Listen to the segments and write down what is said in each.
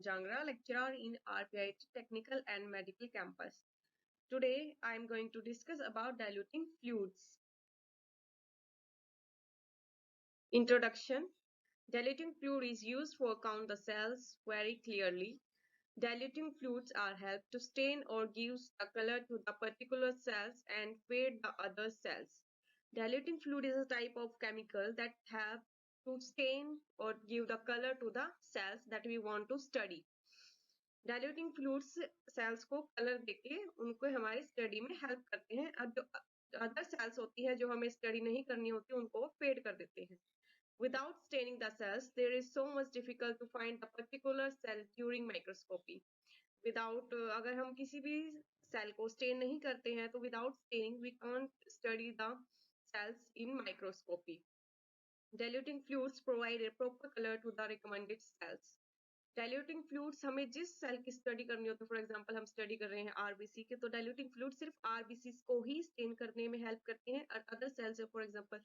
Jangra, lecturer in RPIT Technical and Medical Campus. Today, I am going to discuss about diluting fluids. Introduction. Diluting fluid is used for count the cells very clearly. Diluting fluids are help to stain or gives a color to the particular cells and fade the other cells. Diluting fluid is a type of chemical that have to stain or give the color to the cells that we want to study. Diluting fluids cells को colour देके उनको हमारी study में help करते हैं। अब जो other sales होती है जो हमें स्टडी नहीं करनी होती उनको फेड कर देते हैं। Without staining the cells, there is so much difficult to find the particular cell during microscopy. Without अगर हम किसी भी सेल को स्टेन नहीं करते हैं तो without staining we can't study the cells in microscopy. Diluting fluids provide a proper color to the recommended cells. Diluting fluids हमें जिस सेल की स्टडी करनी हो, तो फॉर एग्जांपल हम स्टडी कर रहे हैं आरबीसी के, तो डाइल्यूटिंग फ्लूइड सिर्फ आरबीसी को ही स्टेन करने में हेल्प करते हैं और other sales for example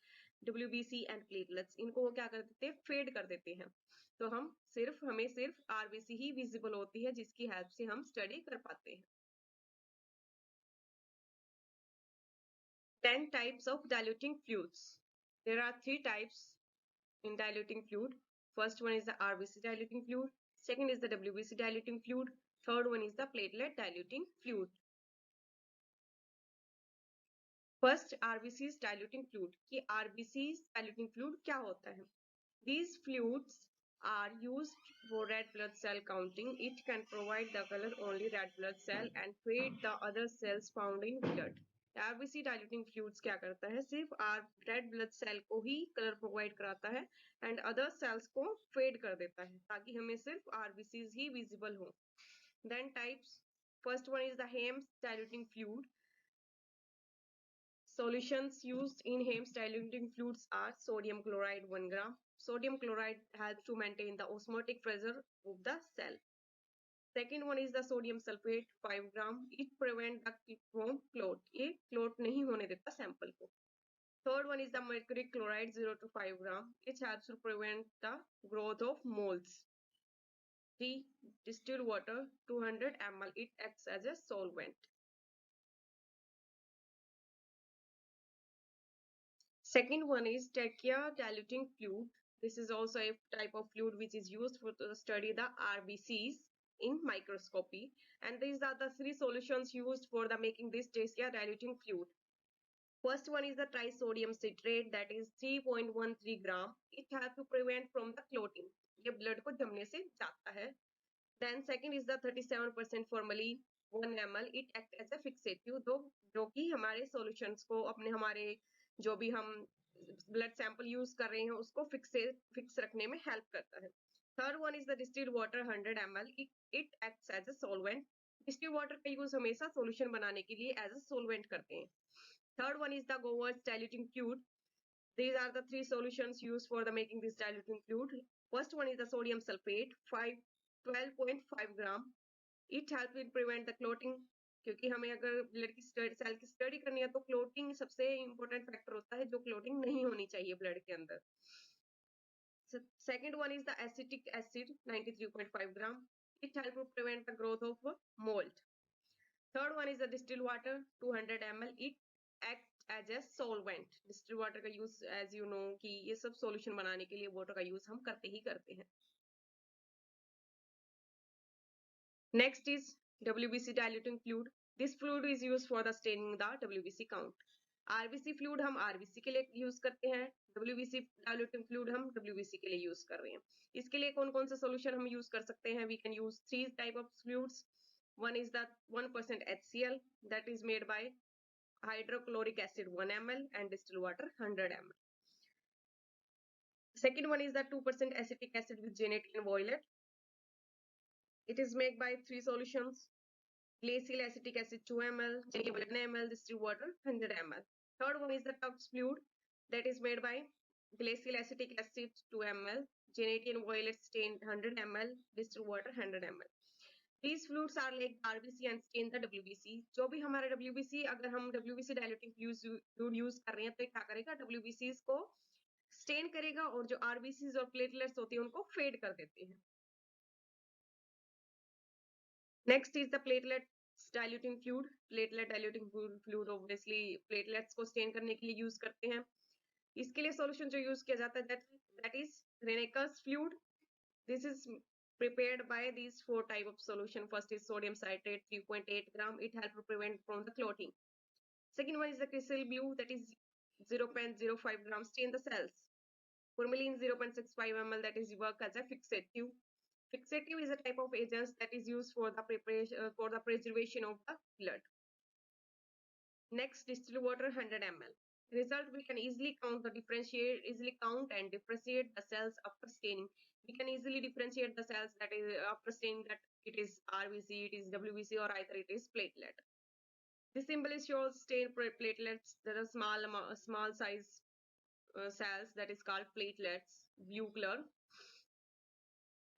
WBC and platelets इनको वो क्या कर देते हैं, फेड कर देते हैं। तो हमें सिर्फ आरबीसी ही विजिबल होती है जिसकी हेल्प से हम स्टडी कर पाते हैं। 10 types of diluting fluids. There are 3 types in diluting fluid. First one is the RBC diluting fluid. Second is the WBC diluting fluid. Third one is the platelet diluting fluid. First, RBC's diluting fluid. कि RBC's diluting fluid क्या होता है? These fluids are used for red blood cell counting. It can provide the color only red blood cell and fade the other cells found in blood. RBC diluting fluids क्या करता है, सिर्फ red blood cell को ही colour provide कराता है and other cells को fade कर देता है ताकि हमें सिर्फ आरबीसीज ही विजिबल हो। Then types, first one is the Hayem's diluting fluid. Solutions used in Hames diluting fluids are sodium chloride 1 gram. Sodium chloride helps to maintain the osmotic pressure of the cell. Second one is the sodium sulfate 5 gram. It prevents the from clot. ये clot नहीं होने देता sample को. Third one is the mercury chloride 0 to 5 gram. It helps to prevent the growth of molds. 3. Distilled water 200 ml. It acts as a solvent. Second one is trachea diluting fluid. This is also a type of fluid which is used to study the RBCs in microscopy, and these are the 3 solutions used for the making this trachea diluting fluid. First one is the trisodium citrate, that is 3.13 gram. It helps to prevent from the clotting. ये blood को जमने से जाता है. Then second is the 37% formalin 1 ml. It acts as a fixative, जो कि हमारे solutions को हमारे जो भी हम ब्लड सैंपल यूज कर रहे हैं उसको फिक्स रखने में हेल्प करता है। Third one is the distilled water 100 ml. It acts as a solvent. Distilled water का यूज हमेशा सॉल्यूशन बनाने के लिए एज अ सॉल्वेंट करते हैं। Third one is the Gowers diluting fluid. These are the 3 solutions used for the making this diluting fluid. First one is the sodium sulfate 12.5 gram. It helps in prevent the clotting. क्योंकि हमें अगर blood की cell की study करनी है तो clotting सबसे important factor होता है, जो क्लोटिंग नहीं होनी चाहिए ब्लड के अंदर. Second one is the acetic acid 93.5 gram. It helps to prevent the growth of mold. Third one is the distilled water 200 ml. It acts as a solvent. Distilled water का use as you know कि ये सब solution बनाने के लिए water का use हम करते ही करते हैं. Next is WBC diluting fluid. This fluid is used for the staining the WBC count. RBC fluid हम RBC के लिए यूज करते हैं. WBC diluting fluid हम WBC के लिए यूज कर रहे हैं. इसके लिए कौन कौन से सॉल्यूशन हम यूज कर सकते हैं? We can use 3 type of fluids. One is the 1% HCl, that is made by hydrochloric acid 1 ml and distilled water 100 ml. Second one is the 2% acetic acid with geniet and violet. It is made by 3 solutions. Glacial acetic acid 2 ml, 1 ml, distilled water 100 ml. Third one is the Tux fluid, that is made by glacial acetic acid 2 ml, Genetian violet stain 100 ml, distilled water 100 ml. These fluids are like RBC and stain the WBC. जो भी हमारा WBC, अगर हम WBC diluting fluid use कर रहे हैं तो क्या करेगा, WBCs को स्टेन करेगा और जो RBCs और प्लेटलेट्स होती है उनको फेड कर देते हैं. Next is the platelets diluting fluid. Platelet diluting fluid obviously platelets को stain करने के लिए use करते हैं. इसके लिए solution जो use किया जाता है that is Reinecke's fluid. This is prepared by these four type of solution. First is sodium citrate 3.8 gram. It helps to prevent from the clotting. Second one is the cresol blue, that is 0.05 gram, stain the cells. Formalin 0.65 ml, that is work as a fixative. Fixative is a type of agent that is used for the preparation for the preservation of the blood. Next, distilled water 100 ml. Result, we can easily count and differentiate the cells after staining. We can easily differentiate the cells that is after staining, that it is RBC, it is WBC, or either it is platelet. This symbol shows stained platelets. There are small size cells that is called platelets, blue color.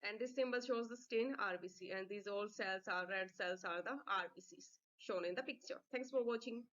And this symbol shows the stained RBC, and these all cells are red cells are the RBCs shown in the picture. Thanks for watching.